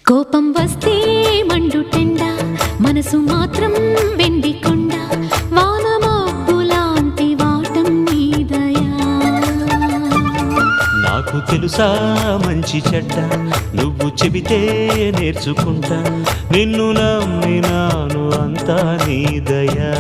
కోపం వస్తే మండుటెండ, మనసు మాత్రం వెండి కొండ, వానమబ్బులాంటి వాటం నీదయా. నాకు తెలుసా మంచి చెడ్డ, నువ్వు చెబితే నేర్చుకుంటా, నిన్ను నమ్మినాను అంతా నీదయా.